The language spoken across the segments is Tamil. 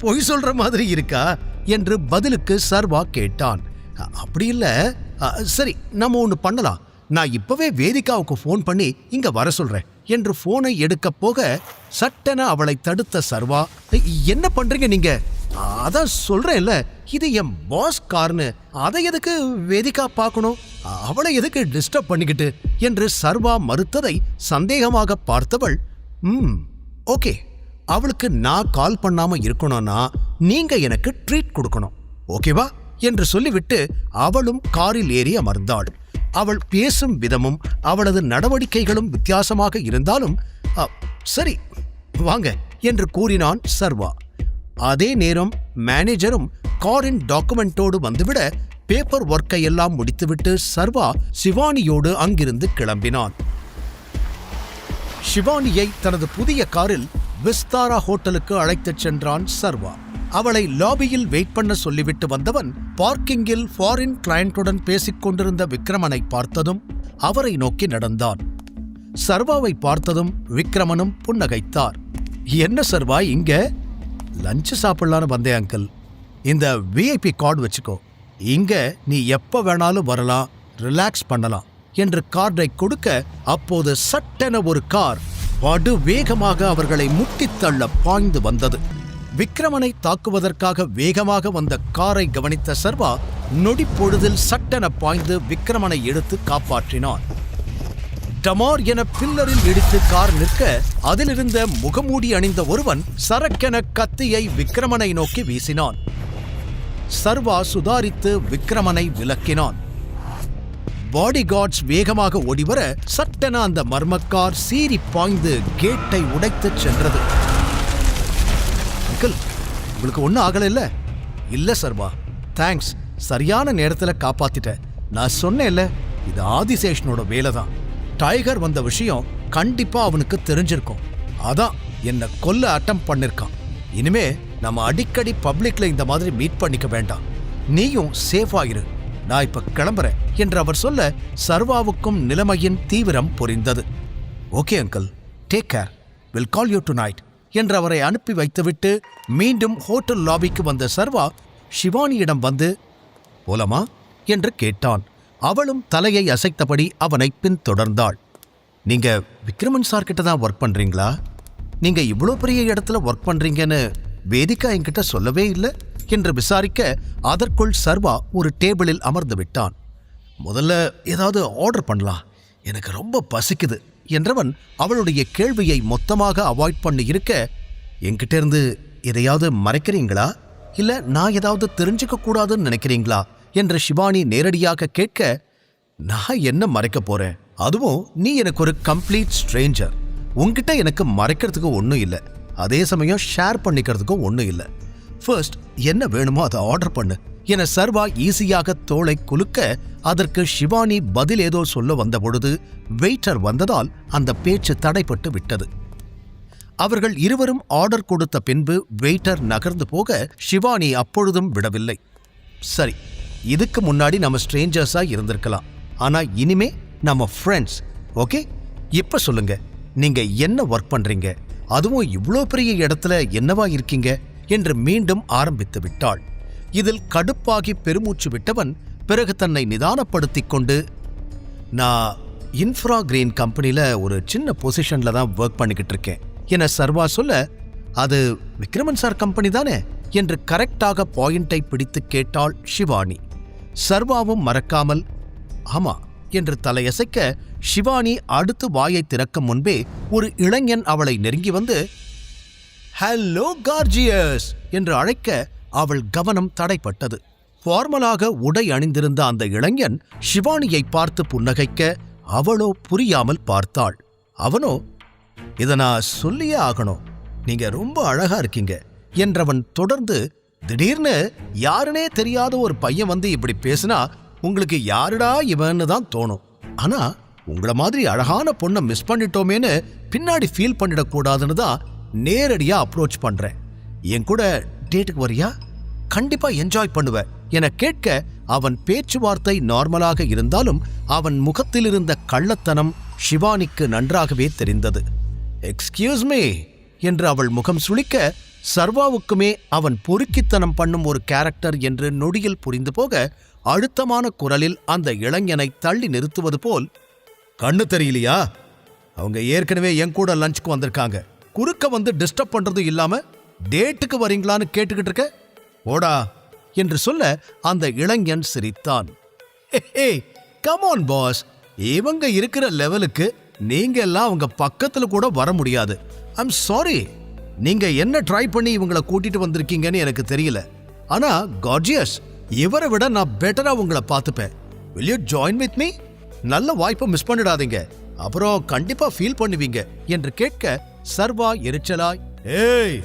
பொய் சொல்ற மாதிரி இருக்கா என்று பதிலுக்கு சர்வா கேட்டான். அப்படி இல்ல, சரி நம்ம ஒன்று பண்ணலாம், நான் இப்பவே வேதிகாவுக்கு ஃபோன் பண்ணி இங்க வர சொல்றேன் என்று போனை எடுக்க போக சட்டென அவளை தடுத்த சர்வா, என்ன பண்றீங்க நீங்க? அதான் சொல்றேன்ல, இது என் பாஸ் கார்னு, அதை எதுக்கு வேதிகா பார்க்கணும், அவளை எதுக்கு டிஸ்டர்ப் பண்ணிக்கிட்டு என்று சர்வா மறுத்ததை சந்தேகமாக பார்த்தவள், ஓகே, அவளுக்கு நான் கால் பண்ணாம இருக்கணும்னா நீங்க எனக்கு ட்ரீட் கொடுக்கணும், ஓகேவா என்று சொல்லிவிட்டு அவளும் காரில் ஏறி அமர்ந்தாள். அவள் பேசும் விதமும் அவளது நடவடிக்கைகளும் வித்தியாசமாக இருந்தாலும் சரி வாங்க என்று கூறினான் சர்வா. அதே நேரம் மேனேஜரும் காரின் டாக்குமெண்டோடு வந்துவிட பேப்பர் ஒர்க்கை எல்லாம் முடித்துவிட்டு சர்வா சிவானியோடு அங்கிருந்து கிளம்பினான். சிவானியை தனது புதிய காரில் விஸ்தாரா ஹோட்டலுக்கு அழைத்துச் சென்றான் சர்வா. அவளை லாபியில் வெயிட் பண்ண சொல்லிவிட்டு வந்தவன் பார்க்கிங்கில் ஃபாரின் கிளையண்டுடன் பேசிக் கொண்டிருந்த விக்ரமனை பார்த்ததும் அவரை நோக்கி நடந்தான். சர்வாவை பார்த்ததும் விக்ரமனும் புன்னகைத்தார். என்ன சர்வா இங்க? லஞ்சு சாப்பிடலான்னு வந்தேன் அங்கிள். இந்த விஐபி கார்டு வச்சுக்கோ, இங்க நீ எப்ப வேணாலும் வரலாம், ரிலாக்ஸ் பண்ணலாம் என்று கார்டை கொடுக்க அப்போது சட்டென ஒரு கார் படு வேகமாக அவர்களை முட்டித்தள்ள பாய்ந்து வந்தது. விக்ரமனை தாக்குவதற்காக வேகமாக வந்த காரை கவனித்த சர்வா நொடிப்பொழுதில் சட்டென பாய்ந்து விக்ரமனை எடுத்து காப்பாற்றினான். டமார் என பில்லரில் இடித்து கார் நிற்க அதிலிருந்த முகமூடி அணிந்த ஒருவன் சரக்கென கத்தியை விக்ரமனை நோக்கி வீசினான். சர்வா சுதாரித்து விக்ரமனை விலக்கினான். பாடி கார்ட்ஸ் வேகமாக ஓடிவர சட்டென அந்த மர்மக்கார் சீறி பாய்ந்து கேட்டை உடைத்துச் சென்றது. அங்கிள், உங்களுக்கு ஒன்றும் ஆகல இல்ல? இல்ல சர்வா, தேங்க்ஸ், சரியான நேரத்தில் காப்பாத்திட்ட. நான் சொன்னேன்ல, இது ஆதிசேஷனோட வேலை தான். டைகர் வந்த விஷயம் கண்டிப்பா அவனுக்கு தெரிஞ்சிருக்கும், அதான் என்ன கொல்ல அட்டம் பண்ணிருக்கான். இனிமே நம்ம அடிக்கடி பப்ளிக்ல இந்த மாதிரி மீட் பண்ணிக்க வேண்டாம், நீயும் சேஃபா இரு, நான் இப்ப கிளம்புறேன் என்று அவர் சொல்ல சர்வாவுக்கும் நிலைமையின் தீவிரம் புரிந்தது. Okay uncle, take care, will call you tonight என்று அவரை அனுப்பி வைத்துவிட்டு மீண்டும் ஹோட்டல் லாபிக்கு வந்த சர்வா ஷிவானியிடம் வந்து போலாமா என்று கேட்டான். அவளும் தலையை அசைத்தபடி அவனை பின்தொடர்ந்தாள். நீங்க விக்ரமன் சார் கிட்ட தான் ஒர்க் பண்றீங்களா? நீங்க இவ்வளோ பெரிய இடத்துல ஒர்க் பண்றீங்கன்னு வேதிகா என்கிட்ட சொல்லவே இல்லை என்று விசாரிக்க அதற்குள் சர்வா ஒரு டேபிளில் அமர்ந்து விட்டான். முதல்ல ஏதாவது ஆர்டர் பண்ணலாம், எனக்கு ரொம்ப பசிக்குது என்றவன் அவளுடைய கேள்வியை மொத்தமாக அவாய்ட் பண்ணி இருக்க, என்கிட்ட இருந்து எதையாவது மறைக்கிறீங்களா, இல்ல நான் ஏதாவது தெரிஞ்சுக்க கூடாதுன்னு நினைக்கிறீங்களா என்று ஷிவானி நேரடியாக கேட்க, நான் என்ன மறைக்க போறேன், அதுவும் நீ எனக்கு ஒரு கம்ப்ளீட் ஸ்ட்ரேஞ்சர், உன்கிட்ட எனக்கு மறைக்கிறதுக்கு ஒன்றும் இல்லை, அதே சமயம் ஷேர் பண்ணிக்கிறதுக்கும் ஒன்றும் இல்லை. ஃபர்ஸ்ட் என்ன வேணுமோ அதை ஆர்டர் பண்ணு என சர்வா ஈஸியாக தோளை குலுக்க அதற்கு ஷிவானி பதில் ஏதோ சொல்ல வந்த பொழுது வெயிட்டர் வந்ததால் அந்த பேச்சு தடைப்பட்டு விட்டது. அவர்கள் இருவரும் ஆர்டர் கொடுத்த பின்பு வெயிட்டர் நகர்ந்து போக ஷிவானி அப்பொழுதும் விடவில்லை. சரி, இதுக்கு முன்னாடி நம்ம ஸ்ட்ரேஞ்சர்ஸா இருந்திருக்கலாம், ஆனா இனிமே நம்ம ஃப்ரெண்ட்ஸ், ஓகே? இப்ப சொல்லுங்க, நீங்க என்ன ஒர்க் பண்றீங்க, அதுவும் இவ்வளோ பெரிய இடத்துல என்னவா இருக்கீங்க என்று மீண்டும் ஆரம்பித்து விட்டாள். இதில் கடுப்பாகி பெருமூச்சு விட்டவன் பிறகு தன்னை நிதானப்படுத்திக் கொண்டு, நான் இன்ஃப்ரா கிரீன் கம்பெனியில் ஒரு சின்ன பொசிஷனில் தான் ஒர்க் பண்ணிக்கிட்டு இருக்கேன் என சர்வா சொல்ல, அது விக்ரமன் சார் கம்பெனி தானே என்று கரெக்டாக பாயிண்டை பிடித்து கேட்டாள் ஷிவானி. சர்வாவும் மறக்காமல் ஆமா என்று தலையசைக்க ஷிவானி அடுத்து வாயை திறக்கும் முன்பே ஒரு இளைஞன் அவளை நெருங்கி வந்து ஹலோ கார்ஜியஸ் என்று அழைக்க அவள் கவனம் தடைப்பட்டது. ஃபார்மலாக உடை அணிந்திருந்த அந்த இளைஞன் ஷிவானியை பார்த்து புன்னகைக்க அவளோ புரியாமல் பார்த்தாள். அவனோ, இதை நான் சொல்லியே ஆகணும், நீங்க ரொம்ப அழகா இருக்கீங்க என்றவன் தொடர்ந்து, திடீர்னு யாருனே தெரியாத ஒரு பையன் வந்து இப்படி பேசினா உங்களுக்கு யாருடா இவன்னு தான் தோணும். ஆனா உங்கள மாதிரி அழகான பொண்ணை மிஸ் பண்ணிட்டோமேன்னு பின்னாடி ஃபீல் பண்ணிடக்கூடாதுன்னு தான் நேரடியா அப்ரோச் பண்றேன். என் கூட டேட்டுக்கு வரியா? கண்டிப்பா என்ஜாய் பண்ணுவ என கேட்க அவன் பேச்சுவார்த்தை நார்மலாக இருந்தாலும் அவன் முகத்தில் இருந்த கள்ளத்தனம் ஷிவானிக்கு நன்றாகவே தெரிந்தது. எக்ஸ்கியூஸ் மீ என்று அவள் முகம் சுளிக்க சர்வாவுக்குமே அவன் பொறுக்கித்தனம் பண்ணும் ஒரு கேரக்டர் என்று நொடியில் புரிந்து போக அழுத்தமான குரலில் அந்த இளைஞனை தள்ளி நிறுத்துவது போல், கண்ணு தெரியலையா? அவங்க ஏற்கனவே என் கூட லஞ்சுக்கு வந்திருக்காங்க. குறுக்க வந்து டிஸ்டர்ப் பண்றதும் இல்லாம டேட்டுக்கு வரீங்களான்னு கேட்டுக்கிட்டு இருக்க, ஓடா என்று சொல்ல அந்த இளைஞன் சிரித்தான். கம் ஆன் பாஸ், இவங்க இருக்கிற லெவலுக்கு நீங்க எல்லாம் அவங்க பக்கத்துல கூட வர முடியாது. ஐம் சாரி, நீங்க என்ன ட்ரை பண்ணி இவங்களை கூட்டிட்டு வந்திருக்கீங்கன்னு எனக்கு தெரியல. ஆனா கார்ஜியஸ், இவரை விட நான் பெட்டரா உங்களை பார்த்துப்பேன். will you join with me? நல்ல வாய்ப்பை மிஸ் பண்ணிடாதீங்க, அப்புறம் கண்டிப்பா ஃபீல் பண்ணுவீங்க என்று கேட்க சர்வா எரிச்சலாய், ஏய்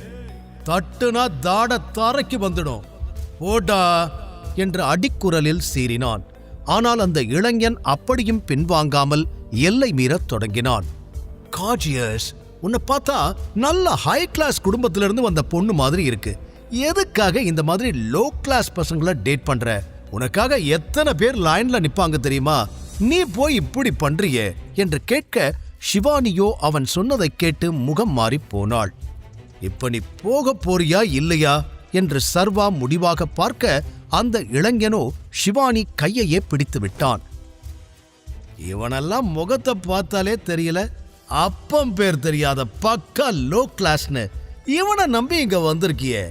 தட்டுனா தாட தரைக்கு வந்துடும், போடா என்று அடிக்குரலில் சீறினான். ஆனால் அந்த இளைஞன் அப்படியும் பின்வாங்காமல் எல்லை மீறத் தொடங்கினான். கார்ஜியஸ், உன்னை பார்த்தா நல்ல ஹை கிளாஸ் குடும்பத்திலிருந்து வந்த பொண்ணு மாதிரி இருக்கு. எதுக்காக இந்த மாதிரி லோ கிளாஸ் பசங்களை டேட் பண்ற? உனக்காக எத்தனை பேர் லைன்ல நிப்பாங்க தெரியுமா? நீ போய் இப்படி பண்றியே என்று கேட்க ஷிவானியோ அவன் சொன்னதை கேட்டு முகம் மாறி போனாள். இப்ப நீ போக போறியா இல்லையா என்று சர்வா முடிவாக பார்க்க அந்த இளைஞனோ ஷிவானி கையையே பிடித்து விட்டான். இவனெல்லாம் முகத்தை பார்த்தாலே தெரியல, அப்பம் பேர் தெரியாத பக்கா லோ கிளாஸ்னு. இவனை நம்பி இங்க வந்திருக்கியே,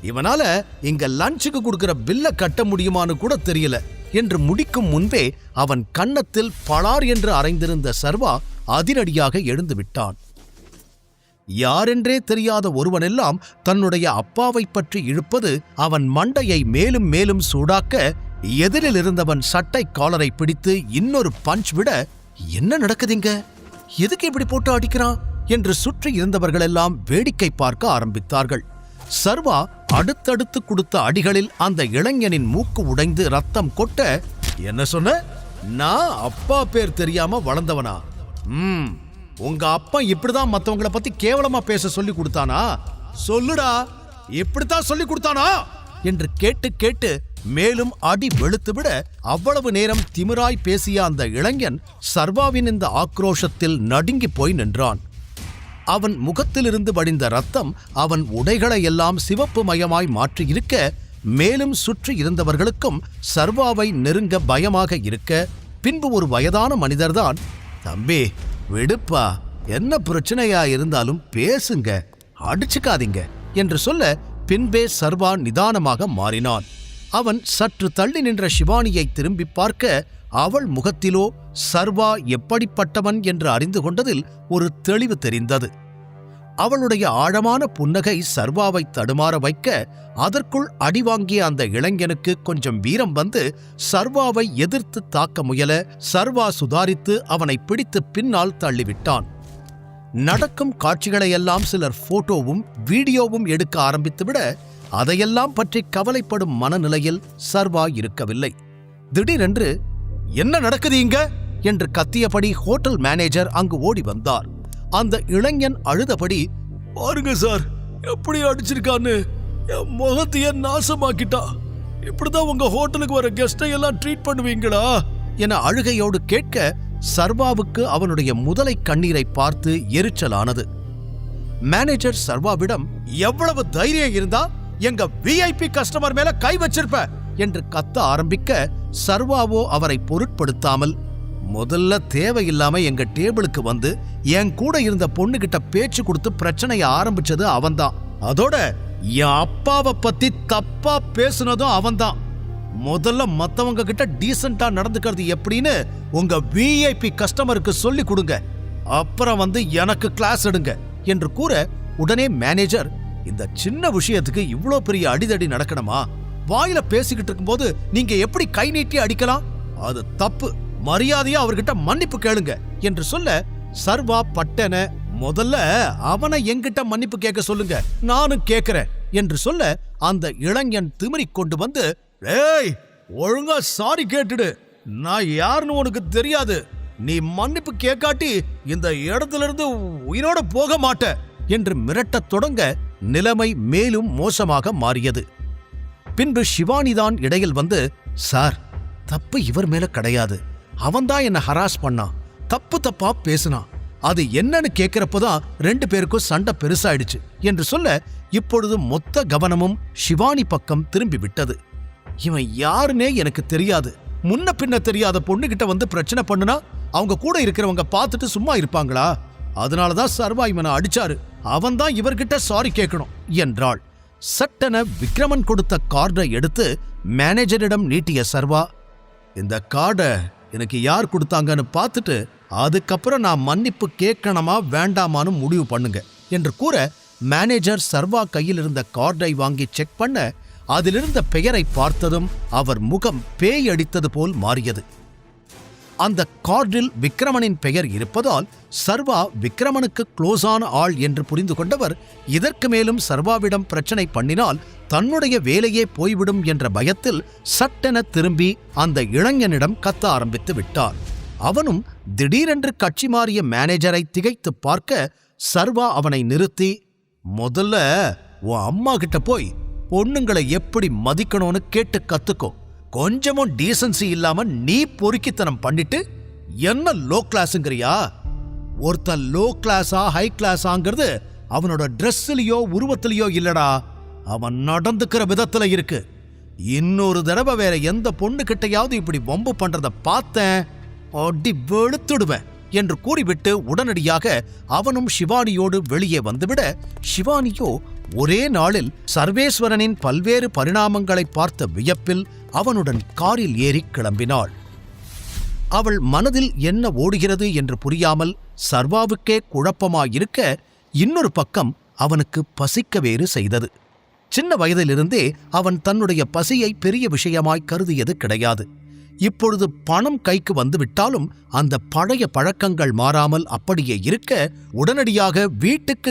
இவனால இங்க லஞ்சுக்கு கொடுக்கிற பில்ல கட்ட முடியுமான்னு கூட தெரியல என்று முடிக்கும் முன்பே அவன் கன்னத்தில் பளார் என்று அரைந்திருந்த சர்வா அதிரடியாக எழுந்து விட்டான். யாரென்றே தெரியாத ஒருவனெல்லாம் தன்னுடைய அப்பாவை பற்றி இழுப்பது அவன் மண்டையை மேலும் மேலும் சூடாக்க எதிரில் இருந்தவன் சட்டை காலரை பிடித்து இன்னொரு பஞ்ச் விட, என்ன நடக்குதுங்க, எதுக்கு இப்படி போட்டு அடிக்கிறான் என்று சுற்றி இருந்தவர்களெல்லாம் வேடிக்கை பார்க்க ஆரம்பித்தார்கள். சர்வா அடுத்தடுத்து கொடுத்த அடிகளில் அந்த இளைஞனின் மூக்கு உடைந்து ரத்தம் கொட்ட, என்ன சொன்ன? நான் அப்பா பேர் தெரியாம வளர்ந்தவனா? உங்க அப்பா இப்படிதான் மத்தவங்களை பத்தி கேவலமா பேச சொல்லி கொடுத்தானா? சொல்லுடா, இப்படித்தான் சொல்லி கொடுத்தானா என்று கேட்டு கேட்டு மேலும் அடி வெளுத்து விட, அவ்வளவு நேரம் திமிராய் பேசிய அந்த இளைஞன் சர்வாவின் இந்த ஆக்ரோஷத்தில் நடுங்கி போய் நின்றான். அவன் முகத்திலிருந்து வடிந்த ரத்தம் அவன் உடைகளை எல்லாம் சிவப்பு மயமாய் மாற்றியிருக்க, மேலும் சுற்றி இருந்தவர்களுக்கும் சர்வாவை நெருங்க பயமாக இருக்க, பின்பு ஒரு வயதான மனிதர்தான், தம்பி விடுப்பா, என்ன பிரச்சனையா இருந்தாலும் பேசுங்க, அடிச்சுக்காதீங்க என்று சொல்ல, பின்பே சர்வா நிதானமாக மாறினான். அவன் சற்று தள்ளி நின்ற ஷிவானியை திரும்பி பார்க்க, அவள் முகத்திலோ சர்வா எப்படிப்பட்டவன் என்று அறிந்து கொண்டதில் ஒரு தெளிவு தெரிந்தது. அவளுடைய ஆழமான புன்னகை சர்வாவை தடுமாற வைக்க, அதற்குள் அடிவாங்கிய அந்த இளைஞனுக்கு கொஞ்சம் வீரம் வந்து சர்வாவை எதிர்த்து தாக்க முயல, சர்வா சுதாரித்து அவனை பிடித்து பின்னால் தள்ளிவிட்டான். நடக்கும் காட்சிகளையெல்லாம் சிலர் போட்டோவும் வீடியோவும் எடுக்க ஆரம்பித்துவிட, அதையெல்லாம் பற்றி கவலைப்படும் மனநிலையில் சர்வா இருக்கவில்லை. திடீரென்று, என்ன நடக்குது இங்க என்று கத்தியபடி ஹோட்டல் மேனேஜர் அங்கு ஓடி வந்தார். அந்த இளைஞன் அழுதபடி, பாருங்க சார், எப்படி அடிச்சிருக்கான்னு, என் முகத்தையே நாசமாக்கிட்டா. இப்படிதான் உங்க ஹோட்டலுக்கு வர கெஸ்டை எல்லாம் ட்ரீட் பண்ணுவீங்களா என அழுகையோடு கேட்க, சர்வாவுக்கு அவனுடைய முதலை கண்ணீரை பார்த்து எரிச்சலானது. மேனேஜர் சர்வாவிடம், எவ்வளவு தைரியம் இருந்தா எங்க விஐபி கஸ்டமர் மேல கை வச்சிருப்ப என்று கத்த ஆரம்பிக்க, சர்வாவோ அவரை பொருட்படுத்தாமல், முதல்ல தேவையில்லாம எங்க டேபிளுக்கு வந்து என் கூட இருந்த பொண்ணுகிட்ட பேச்சு கொடுத்து பிரச்சனைய ஆரம்பிச்சது அவன்தான். அதோட என் அப்பாவை பத்தி தப்பா பேசுனதும் அவன்தான். முதல்ல மத்தவங்க கிட்ட டீசென்ட்டா நடந்துக்கிறது எப்படின்னு உங்க விஐபி கஸ்டமருக்கு சொல்லி கொடுங்க, அப்புறம் வந்து எனக்கு கிளாஸ் எடுங்க என்று கூற, உடனே மேனேஜர், இந்த சின்ன விஷயத்துக்கு இவ்ளோ பெரிய அடிதடி நடக்கணுமா? வாயில பேசிக்கிட்டு இருக்கும்போது நீங்க எப்படி கை நீட்டி அடிக்கலாம்? அது தப்பு, மரியாதையா அவர்கிட்ட மன்னிப்பு கேளுங்க என்று சொல்ல, சர்வா பட்டன, முதல்ல அவனை என்கிட்ட மன்னிப்பு கேட்க சொல்லுங்க, நானும் கேட்கிறேன் என்று சொல்ல, அந்த இளைஞன் திமிரிக் கொண்டு வந்து, ஏய் ஒழுங்கா சாரி கேட்டுடு, நான் யாருன்னு உனக்கு தெரியாது, நீ மன்னிப்பு கேட்காட்டி இந்த இடத்துல இருந்து உயிரோட போக மாட்ட என்று மிரட்டத் தொடங்க, நிலைமை மேலும் மோசமாக மாறியது. பின்பு ஷிவானிதான் இடையில் வந்து, சார், தப்பு இவர் மேல கிடையாது, அவன்தான் என்ன ஹராஸ் பண்ணான், தப்பு தப்பா பேசினான், அது என்னன்னு கேட்கிறப்பதான் 2 பேருக்கும் சண்டை பெருசாயிடுச்சு என்று சொல்ல, இப்பொழுது மொத்த கவனமும் ஷிவானி பக்கம் திரும்பி விட்டது. இவன் யாருன்னே எனக்கு தெரியாது, முன்ன பின்ன தெரியாத பொண்ணுகிட்ட வந்து பிரச்சனை பண்ணுனா அவங்க கூட இருக்கிறவங்க பார்த்துட்டு சும்மா இருப்பாங்களா? அதனாலதான் சர்வா இவனை அடிச்சாரு. அவன்தான் இவர்கிட்ட சாரி கேட்கணும் என்றாள். சட்டென விக்ரமன் கொடுத்த கார்டை எடுத்து மேனேஜரிடம் நீட்டிய சர்வா, இந்த கார்டை எனக்கு யார் கொடுத்தாங்கன்னு பார்த்துட்டு அதுக்கப்புறம் நான் மன்னிப்பு கேட்கணுமா வேண்டாமான்னு முடிவு பண்ணுங்க என்று கூற, மேனேஜர் சர்வா கையில் இருந்த கார்டை வாங்கி செக் பண்ண அதிலிருந்த பெயரை பார்த்ததும் அவர் முகம் பேய் அடித்தது போல் மாறியது. அந்த கார்டில் விக்ரமனின் பெயர் இருப்பதால் சர்வா விக்ரமனுக்கு க்ளோஸான ஆள் என்று புரிந்து கொண்டவர், இதற்கு மேலும் சர்வாவிடம் பிரச்சனை பண்ணினால் தன்னுடைய வேலையே போய்விடும் என்ற பயத்தில் சட்டென திரும்பி அந்த இளைஞனிடம் கத்த ஆரம்பித்து விட்டார். அவனும் திடீரென்று கட்சி மாறிய மேனேஜரை திகைத்து பார்க்க, சர்வா அவனை நிறுத்தி, முதல்ல உன் அம்மா கிட்ட போய் பொண்ணுங்களை எப்படி மதிக்கணும்னு கேட்டு கத்துக்கோ. கொஞ்சமும் டீசன்சி இல்லாம நீ பொறுக்கித்தனம் பண்ணிட்டு என்ன லோ கிளாஸ்ங்கிறியா? ஒருத்தன் லோ கிளாஸா ஹை கிளாஸாங்கிறது அவனோட ட்ரெஸ்ஸிலேயோ உருவத்திலேயோ இல்லடா, அவன் நடந்துக்கிற விதத்துல இருக்கு. இன்னொரு தடவை வேற எந்த பொண்ணு கிட்டையாவது இப்படி வம்பு பண்றத பார்த்தேன், அடி வெளுத்துடுவேன் என்று கூறிவிட்டு உடனடியாக அவனும் ஷிவானியோடு வெளியே வந்துவிட, ஷிவானியோ ஒரே நாளில் சர்வேஸ்வரனின் பல்வேறு பரிணாமங்களை பார்த்த வியப்பில் அவனுடன் காரில் ஏறி கிளம்பினாள். அவள் மனதில் என்ன ஓடுகிறது என்று புரியாமல் சர்வாவுக்கே குழப்பமாயிருக்க, இன்னொரு பக்கம் அவனுக்கு பசிக்க வேறு செய்தது. சின்ன வயதிலிருந்தே அவன் தன்னுடைய பசியை பெரிய விஷயமாய் கருதியது கிடையாது. இப்பொழுது பணம் கைக்கு வந்துவிட்டாலும் அந்த பழைய பழக்கங்கள் மாறாமல் அப்படியே இருக்க, உடனடியாக வீட்டுக்கு